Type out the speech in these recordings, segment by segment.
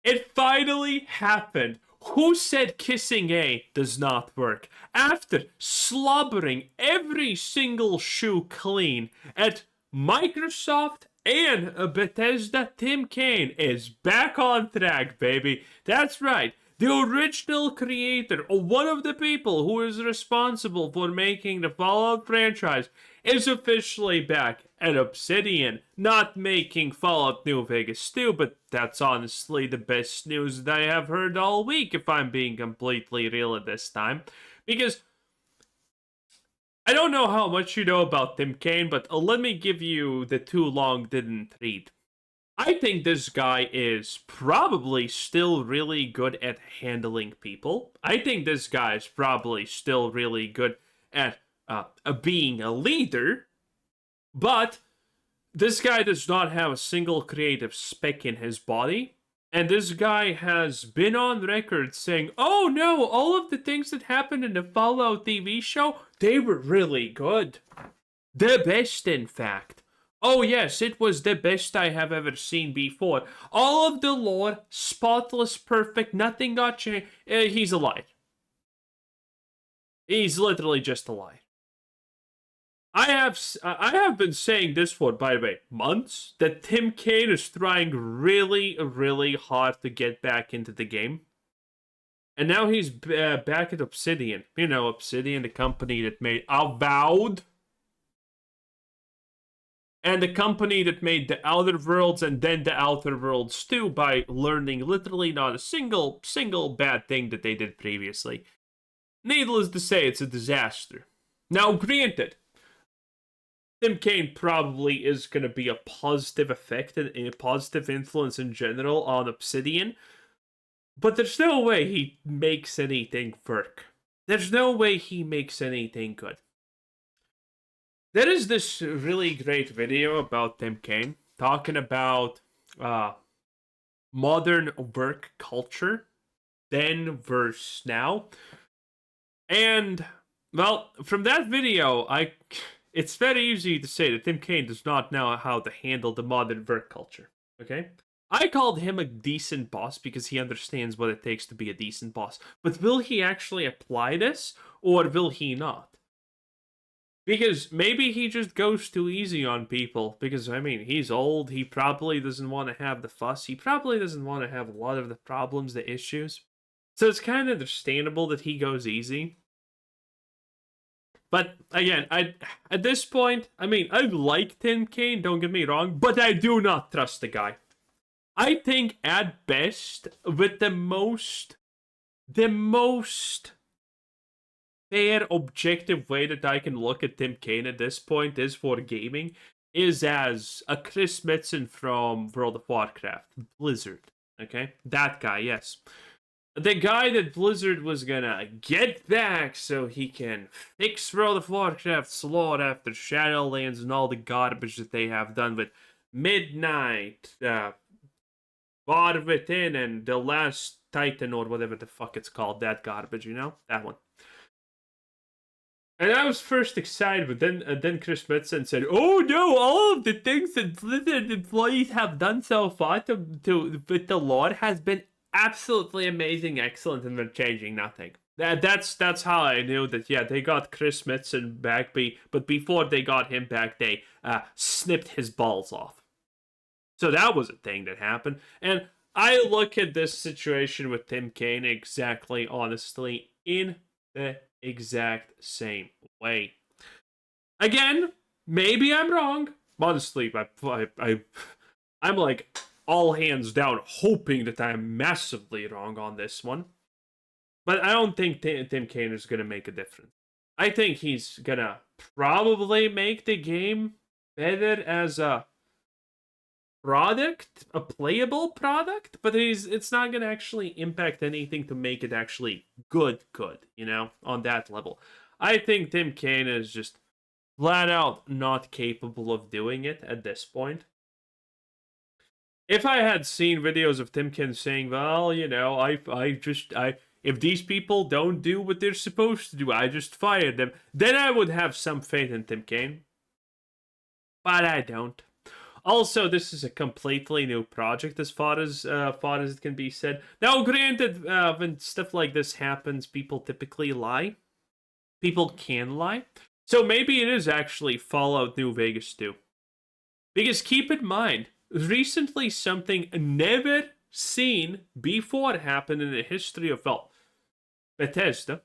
It finally happened. Who said kissing A does not work? After slobbering every single shoe clean at Microsoft and Bethesda, Tim Cain is back on track, baby. That's right. The original creator, or one of the people who is responsible for making the Fallout franchise, is officially back at Obsidian, not making Fallout New Vegas 2, but that's honestly the best news that I have heard all week, if I'm being completely real at this time. Because I don't know how much you know about Tim Cain, but let me give you the too long didn't read. I think this guy is probably still really good at handling people. I think this guy is probably still really good at being a leader, but this guy does not have a single creative speck in his body. And this guy has been on record saying, oh no, all of the things that happened in the Fallout TV show, they were really good. The best, in fact. Oh yes, it was the best I have ever seen before. All of the lore, spotless, perfect, nothing got changed. He's a liar. He's literally just a liar. I have been saying this for, by the way, months, that Tim Cain is trying really, really hard to get back into the game. And now he's back at Obsidian. You know, Obsidian, the company that made Avowed. And the company that made the Outer Worlds and then the Outer Worlds 2 by learning literally not a single bad thing that they did previously. Needless to say, it's a disaster. Now, granted, Tim Cain probably is going to be a positive effect and a positive influence in general on Obsidian, but there's no way he makes anything work. There's no way he makes anything good. There is this really great video about Tim Cain talking about modern work culture, then versus now. And, well, from that video, it's very easy to say that Tim Cain does not know how to handle the modern work culture, okay? I called him a decent boss because he understands what it takes to be a decent boss. But will he actually apply this, or will he not? Because maybe he just goes too easy on people. Because, I mean, he's old. He probably doesn't want to have the fuss. He probably doesn't want to have a lot of the problems, the issues. So it's kind of understandable that he goes easy. But, again, at this point, I mean, I like Tim Cain, don't get me wrong. But I do not trust the guy. I think, at best, with the most fair, objective way that I can look at Tim Cain at this point is for gaming, is as a Chris Metzen from World of Warcraft, Blizzard, okay? That guy, yes. The guy that Blizzard was gonna get back so he can fix World of Warcraft's lore after Shadowlands and all the garbage that they have done with Midnight, War Within, and The Last Titan, or whatever the fuck it's called, that garbage, you know? That one. And I was first excited, but then Chris Metzen said, "Oh no! All of the things that Blizzard employees have done so far to with the lore has been absolutely amazing, excellent, and they're changing nothing." That's how I knew that. Yeah, they got Chris Metzen back, but before they got him back, they snipped his balls off. So that was a thing that happened, and I look at this situation with Tim Cain exactly, honestly, in the exact same way. Again, maybe I'm wrong. Honestly, I'm like all hands down hoping that I'm massively wrong on this one. But I don't think Tim Cain is going to make a difference. I think he's going to probably make the game better as a product, a playable product, but it's not going to actually impact anything to make it actually good, you know, on that level. I think Tim Cain is just flat out not capable of doing it at this point. If I had seen videos of Tim Cain saying, well, you know, if these people don't do what they're supposed to do, I just fired them, then I would have some faith in Tim Cain. But I don't. Also, this is a completely new project as far as it can be said. Now, granted, when stuff like this happens, people typically lie. People can lie. So maybe it is actually Fallout New Vegas 2. Because keep in mind, recently something never seen before happened in the history of, well, Bethesda.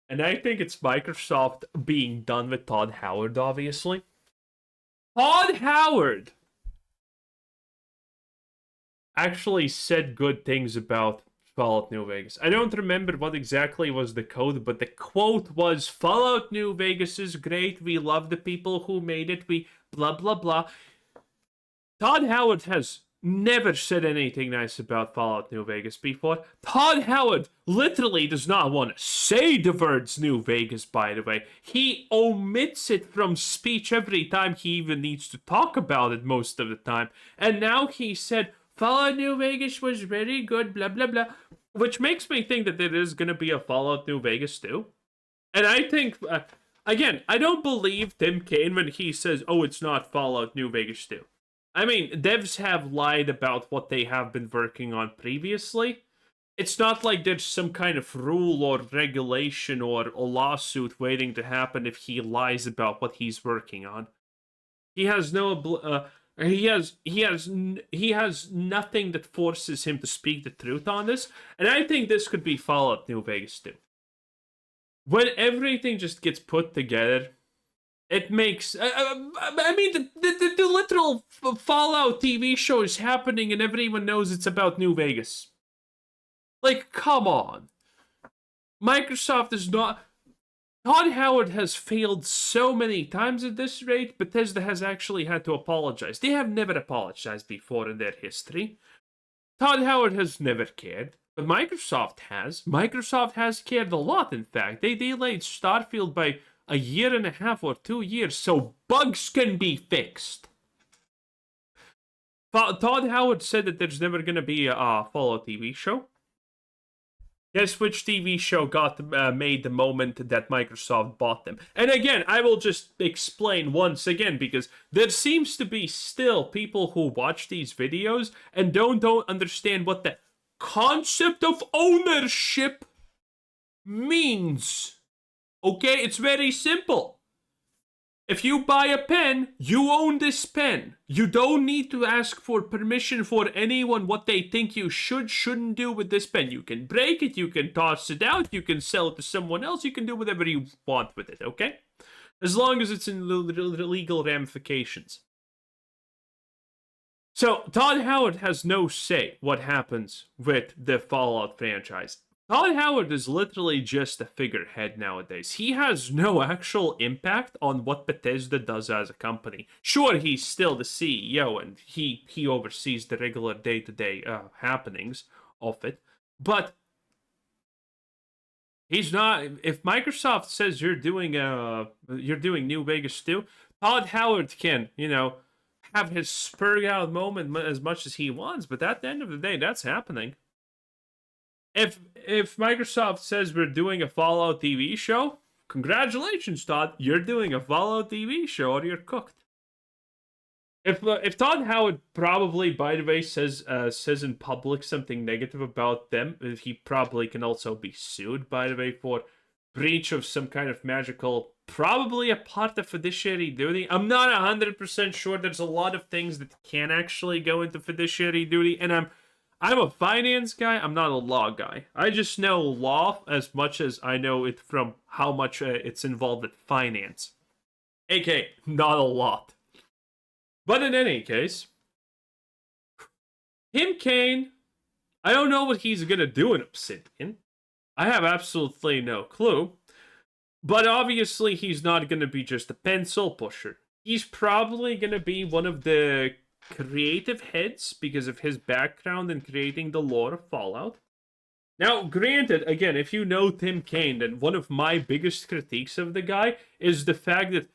And I think it's Microsoft being done with Todd Howard, obviously. Todd Howard actually said good things about Fallout New Vegas. I don't remember what exactly was the code, but the quote was, Fallout New Vegas is great. We love the people who made it. We blah, blah, blah. Todd Howard has never said anything nice about Fallout New Vegas before. Todd Howard literally does not want to say the words New Vegas, by the way. He omits it from speech every time he even needs to talk about it most of the time. And now he said, Fallout New Vegas was very good, blah, blah, blah. Which makes me think that there is going to be a Fallout New Vegas too. And I think, again, I don't believe Tim Cain when he says, oh, it's not Fallout New Vegas 2. I mean, devs have lied about what they have been working on previously. It's not like there's some kind of rule or regulation or a lawsuit waiting to happen if he lies about what he's working on. He has no he has nothing that forces him to speak the truth on this, and I think this could be Fallout New Vegas 2. When everything just gets put together, it makes... I mean, the literal Fallout TV show is happening and everyone knows it's about New Vegas. Like, come on. Microsoft is not... Todd Howard has failed so many times at this rate, Bethesda has actually had to apologize. They have never apologized before in their history. Todd Howard has never cared, but Microsoft has. Microsoft has cared a lot, in fact. They delayed Starfield by a year and a half or 2 years so bugs can be fixed. Todd Howard said that there's never going to be a Fallout TV show. Guess which TV show got made the moment that Microsoft bought them? And again, I will just explain once again, because there seems to be still people who watch these videos and don't understand what the concept of ownership means. Okay, it's very simple. If you buy a pen, you own this pen. You don't need to ask for permission for anyone what they think you shouldn't do with this pen. You can break it, you can toss it out, you can sell it to someone else, you can do whatever you want with it, okay? As long as it's in legal ramifications. So, Todd Howard has no say what happens with the Fallout franchise. Todd Howard is literally just a figurehead nowadays. He has no actual impact on what Bethesda does as a company. Sure, he's still the CEO and he oversees the regular day-to-day happenings of it, but he's not. If Microsoft says you're doing New Vegas 2, Todd Howard can, have his spur out moment as much as he wants, but at the end of the day, that's happening. If Microsoft says we're doing a Fallout TV show, congratulations, Todd. You're doing a Fallout TV show, or you're cooked. If Todd Howard probably, by the way, says in public something negative about them, he probably can also be sued, by the way, for breach of some kind of magical, probably a part of fiduciary duty. I'm not 100% sure. There's a lot of things that can actually go into fiduciary duty, and I'm a finance guy, I'm not a law guy. I just know law as much as I know it from how much it's involved with finance. AK, not a lot. But in any case, Tim Cain, I don't know what he's gonna do in Obsidian. I have absolutely no clue. But obviously he's not gonna be just a pencil pusher. He's probably gonna be one of the creative heads because of his background in creating the lore of Fallout. Now, granted, again, if you know Tim Cain, then one of my biggest critiques of the guy is the fact that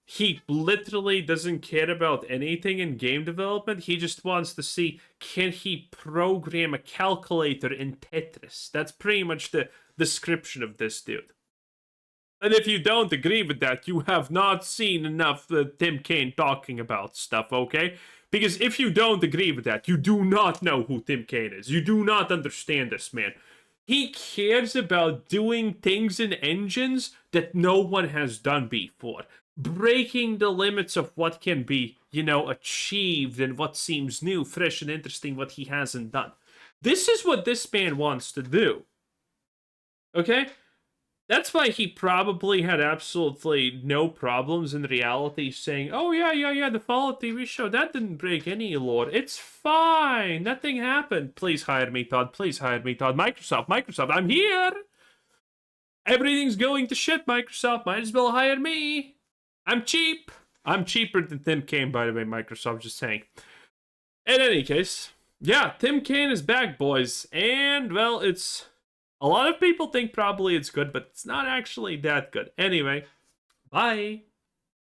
he literally doesn't care about anything in game development. He just wants to see, can he program a calculator in Tetris? That's pretty much the description of this dude. And if you don't agree with that, you have not seen enough Tim Kaine talking about stuff, okay? Because if you don't agree with that, you do not know who Tim Kaine is. You do not understand this man. He cares about doing things in engines that no one has done before. Breaking the limits of what can be, achieved and what seems new, fresh, and interesting, what he hasn't done. This is what this man wants to do. Okay? That's why he probably had absolutely no problems in reality saying, oh, yeah, the Fallout TV show, that didn't break any lore. It's fine. Nothing happened. Please hire me, Todd. Please hire me, Todd. Microsoft, I'm here. Everything's going to shit, Microsoft. Might as well hire me. I'm cheap. I'm cheaper than Tim Kaine, by the way, Microsoft, just saying. In any case, yeah, Tim Kaine is back, boys. And, well, it's... A lot of people think probably it's good, but it's not actually that good. Anyway, bye.